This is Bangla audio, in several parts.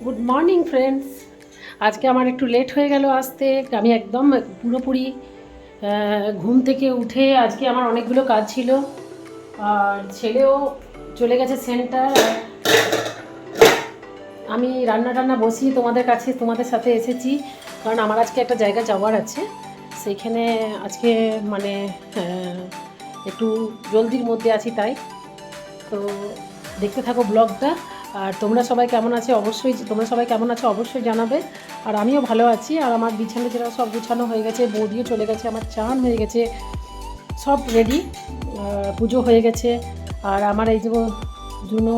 Good morning friends. আজকে আমার একটু লেট হয়ে গেল আসতে। আমি একদম পুরোপুরি ঘুম থেকে উঠে আজকে আমার অনেকগুলো কাজ ছিল, আর ছেলেও চলে গেছে সেন্টার। আমি রান্না টান্না বসিয়ে তোমাদের সাথে এসেছি, কারণ আমার আজকে একটা জায়গা যাওয়ার আছে। সেইখানে আজকে মানে একটু জলদির মধ্যে আছি, তাই তো দেখতে থাকো ব্লগটা। আর তোমরা সবাই কেমন আছো অবশ্যই জানাবে। আর আমিও ভালো আছি। আর আমার বিছানা যেটা সব গুছানো হয়ে গেছে, বৌদিও চলে গেছে, আমার চান হয়ে গেছে, সব রেডি, পুজো হয়ে গেছে। আর আমার এই যে জুনো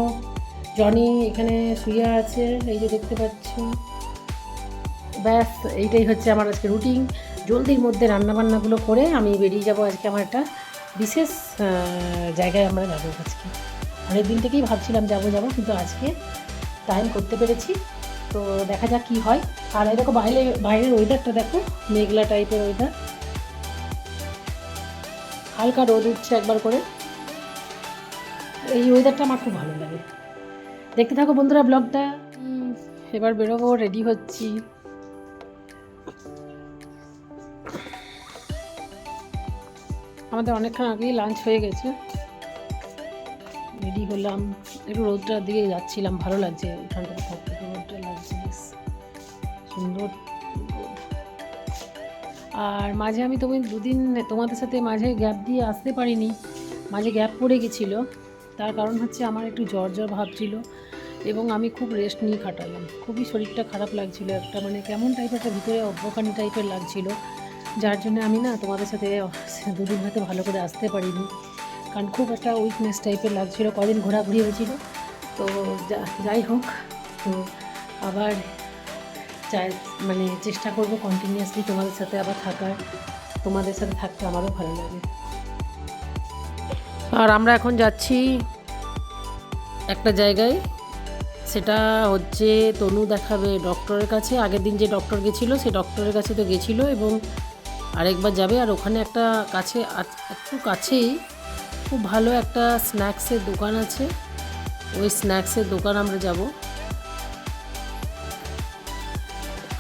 জনি এখানে শুয়ে আছে, এই যে দেখতে পাচ্ছ। ব্যাস এইটাই হচ্ছে আমার আজকে রুটিন। জলদির মধ্যে রান্নাবান্নাগুলো করে আমি বেরিয়ে যাব। আজকে আমার একটা বিশেষ জায়গায় আমরা যাবো আজকে। অনেক দিন থেকেই ভাবছিলাম যাবো কিন্তু আজকে টাইম করতে পেরেছি। তো দেখা যাক কী হয়। আর এই দেখো বাইরের ওয়েদারটা দেখো, মেঘলা টাইপের ওয়েদার, হালকা রোদ উঠছে একবার করে। এই ওয়েদারটা আমার খুব ভালো লাগে। দেখতে থাকো বন্ধুরা ব্লগটা। এবার বেরোবো, রেডি হচ্ছি। আমাদের অনেকক্ষণ আগেই লাঞ্চ হয়ে গেছে, রেডি হলাম। একটু রোদটার দিকে যাচ্ছিলাম, ভালো লাগছে এখানটা থাকতে, রোদটা লাগছে বেশ সুন্দর রোদ। আর মাঝে আমি দুদিন তোমাদের সাথে মাঝে গ্যাপ দিয়ে আসতে পারিনি, মাঝে গ্যাপ পড়ে গেছিলো। তার কারণ হচ্ছে আমার একটু জ্বর ভাব ছিল, এবং আমি খুব রেস্ট নিয়ে কাটালাম। খুবই শরীরটা খারাপ লাগছিল, একটা মানে কেমন টাইপের একটা ভিতরে অভ্যকানি টাইপের লাগছিল, যার জন্য আমি না তোমাদের সাথে দুদিন হয়তো ভালো করে আসতে পারিনি। কারণ খুব একটা উইকনেস টাইপের লাগছিল, কদিন ঘোরাঘুরি হয়েছিল। তো যাই হোক, তো আবার মানে চেষ্টা করব কন্টিনিউয়াসলি তোমাদের সাথে আবার থাকার। তোমাদের সাথে থাকতে আমারও ভালো লাগে। আর আমরা এখন যাচ্ছি একটা জায়গায়, সেটা হচ্ছে তনু দেখাবে ডক্টরের কাছে। আগের দিন যে ডক্টর গেছিলো সেই ডক্টরের কাছে তো গেছিলো, এবং আরেকবার যাবে। আর ওখানে একটা একটু কাছেই খুব ভালো একটা স্ন্যাক্সের দোকান আছে, ওই স্ন্যাক্সের দোকান আমরা যাব।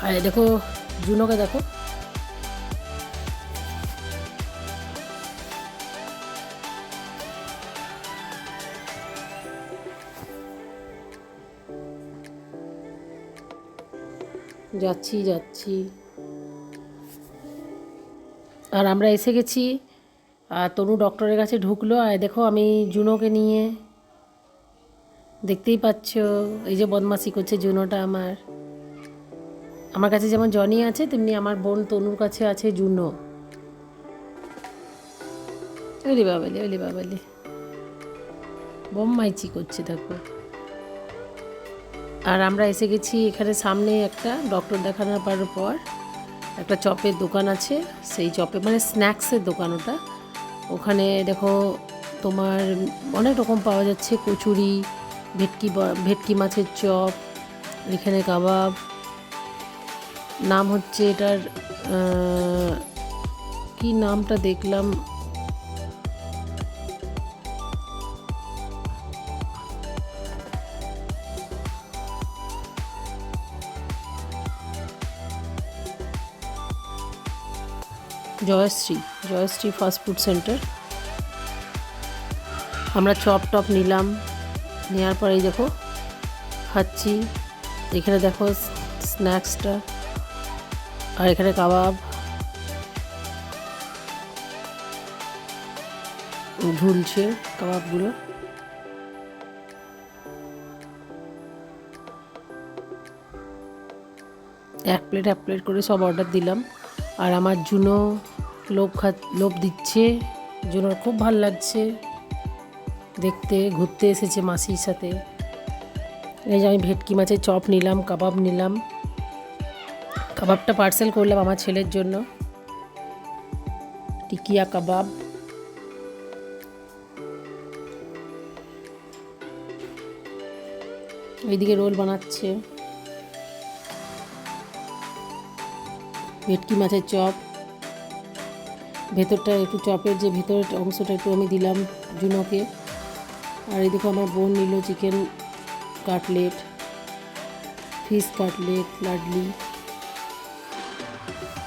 আর দেখো জুনোকে দেখো, যাচ্ছি। আর আমরা এসে গেছি, আর তনু ডক্টরের কাছে ঢুকলো। আর দেখো আমি জুনোকে নিয়ে, দেখতেই পাচ্ছ এই যে বদমাশি করছে জুনোটা। আমার কাছে যেমন জনি আছে, তেমনি আমার বোন তনুর কাছে আছে জুনো। ওলি বাবালি বোম্মাইচি করছে দেখো। আর আমরা এসে গেছি এখানে, সামনে একটা ডক্টর দেখানোর পর একটা চপের দোকান আছে। সেই চপে মানে স্ন্যাক্সের দোকান ওটা। ওখানে দেখো তোমার অনেক রকম পাওয়া যাচ্ছে, কচুরি, ভেটকি মাছের চপ, এখানে কাবাব। নাম হচ্ছে এটার কি নামটা দেখলাম, জয়শ্রী ফাস্ট ফুড সেন্টার। আমরা চপ নিলাম, নেওয়ার পরে দেখো খাচ্ছি। এখানে দেখো স্ন্যাক্সটা, আর এখানে কাবাব ঝুলছে, কাবাবগুলো। এক প্লেট করে সব অর্ডার দিলাম। আর আমার জুনো লোভ দিচ্ছে, জুনোর খুব ভাল লাগছে দেখতে। ঘুরতে এসেছে মাসির সাথে। এই যে আমি ভেটকি মাছের চপ নিলাম, কাবাব নিলাম। কাবাবটা পার্সেল করলাম আমার ছেলের জন্য, টিকিয়া কাবাব। এইদিকে রোল বানাচ্ছে, ভেটকি মাছের চপ। ভেতরটা একটু, চপের যে ভেতরের অংশটা একটু আমি দিলাম জুনোকে। আর এদিকে আমার বোন নিল chicken cutlet, fish cutlet, Ladli,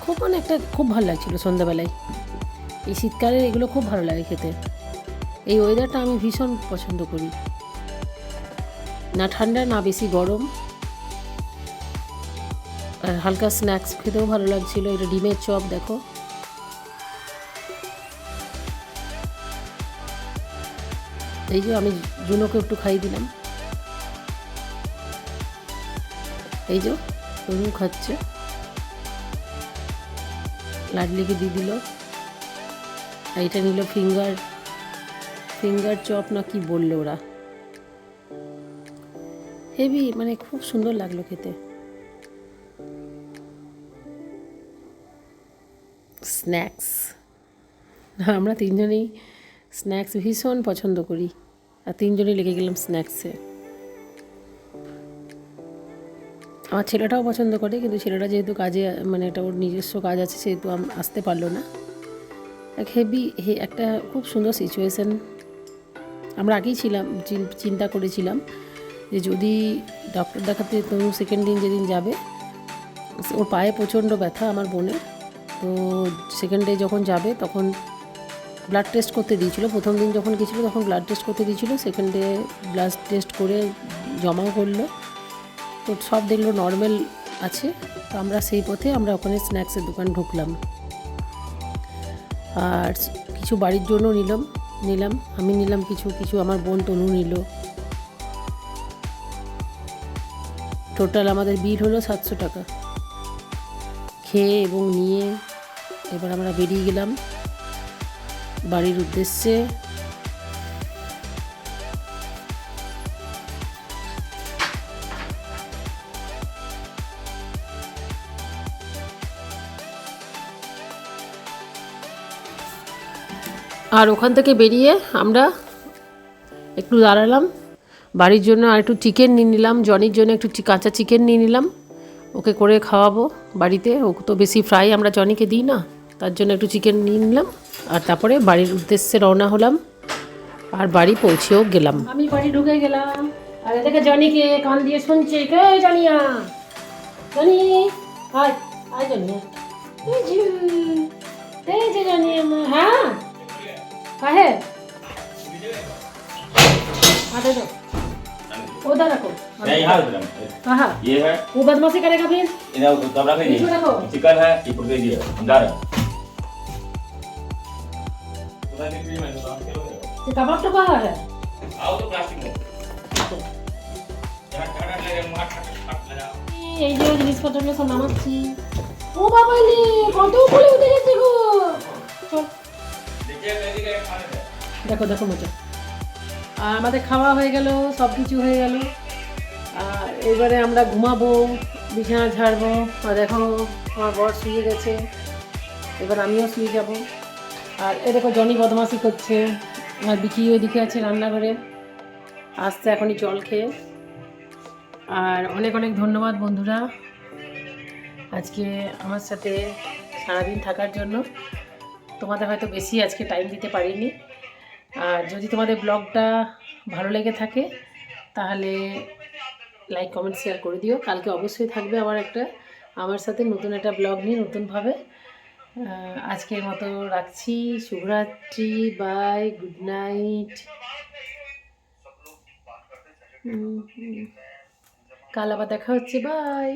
খুব মানে একটা খুব ভালো লাগছিলো সন্ধ্যাবেলায়। এই শীতকালে এগুলো খুব ভালো লাগে খেতে। এই ওয়েদারটা আমি ভীষণ পছন্দ করি, না ঠান্ডা না বেশি গরম, আর হালকা স্ন্যাক্স খেতেও ভালো লাগছিলো। এটা ডিমের চপ দেখো, এই যে আমি জুনোকে একটু খাইয়ে দিলাম, এই যে তনু খাচ্ছে, লাডলিকে দিয়ে দিল। এইটা নিল ফিঙ্গার চপ না কি বললো ওরা, হেভি মানে খুব সুন্দর লাগলো খেতে। স্ন্যাক্স, আমরা তিনজনেই স্ন্যাক্স ভীষণ পছন্দ করি, আর তিনজনেই লেগে গেলাম স্ন্যাক্সে। আমার ছেলেটাও পছন্দ করে, কিন্তু ছেলেটা যেহেতু কাজে মানে এটা ওর নিজস্ব কাজ আছে সেহেতু আসতে পারলো না। একটা খুব সুন্দর সিচুয়েশান। আমরা আগেই চিন্তা করেছিলাম যে যদি ডক্টর দেখাতে তনু সেকেন্ড দিন যেদিন যাবে, ওর পায়ে প্রচণ্ড ব্যথা আমার বোনের, তো সেকেন্ড ডে যখন যাবে তখন ব্লাড টেস্ট করতে দিয়েছিল। প্রথম দিন যখন গেছিলো তখন ব্লাড টেস্ট করতে দিয়েছিল, সেকেন্ড ডে ব্লাড টেস্ট করে জমাও করলো, তো সব দেখলো নর্মাল আছে। তো আমরা সেই পথে আমরা ওখানে স্ন্যাক্সের দোকান ঢুকলাম, আর কিছু বাড়ির জন্য নিলাম, আমি নিলাম কিছু আমার বোন তনু নিল। টোটাল আমাদের বিল হলো 700 টাকা। খেয়ে এবং নিয়ে এবার আমরা বেরিয়ে গেলাম বাড়ির উদ্দেশ্যে। আর ওখান থেকে বেরিয়ে আমরা একটু দাঁড়ালাম বাড়ির জন্য, আর একটু চিকেন নিয়ে নিলাম, জনির জন্য একটু কাঁচা চিকেন নিয়ে নিলাম, ওকে করে খাওয়াবো বাড়িতে। ও তো বেশি ফ্রাই আমরা জনিকে দিই না, তার জন্য একটু চিকেন নিয়ে নিলাম। আর তারপরে বাড়ির উদ্দেশ্যে রওনা হলাম, আর বাড়ি পৌঁছেও গেলাম। আমি বাড়ি ঢুকে গেলাম, আর এদিকে জনিকে কান দিয়ে শুনছে, কে জানিয়া জানি, আয় আয় জানিয়া, এই যে জানিয়া, হ্যাঁ काहे आते दो उधर रखो, नहीं यहाँ रख रहा कहाँ ये है, वो बदमाशी करेगा फिर, इधर तब रख इसमें रखो। चिकन है, ये पकड़ दिया अंदर ये कबाब तो कहाँ है, आओ तो प्लास्टिक में यहाँ ठंडा लगे मुँह ठंडा लगा এই যে জিনিসপত্রগুলো সব নামাচ্ছি। ও বাবা রে কত উপরে উঠে গেছে গো, চল দেখো দেখো মজা। আর আমাদের খাওয়া হয়ে গেল, সব কিছু হয়ে গেল, আর এবারে আমরা ঘুমাবো, বিছানা ঝাড়বো। আর দেখো আমার বর শুয়ে গেছে, এবার আমিও শুয়ে যাব। আর এ দেখো জনি বদমাশি করছে, আর বিকি ওইদিকে আছে রান্নাঘরে, আসতে এখনই জল খেয়ে। আর অনেক অনেক ধন্যবাদ বন্ধুরা আজকে আমার সাথে সারাদিন থাকার জন্য। তোমাদের হয়তো বেশি আজকে টাইম দিতে পারিনি, আর যদি তোমাদের ব্লগটা ভালো লেগে থাকে তাহলে লাইক কমেন্ট শেয়ার করে দিও। কালকে অবশ্যই থাকবে আবার আমার সাথে নতুন একটা ব্লগ নিয়ে নতুনভাবে। আজকের মতো রাখছি, শুভরাত্রি, বাই, গুড নাইট। কাল আবার দেখা হচ্ছে, বাই।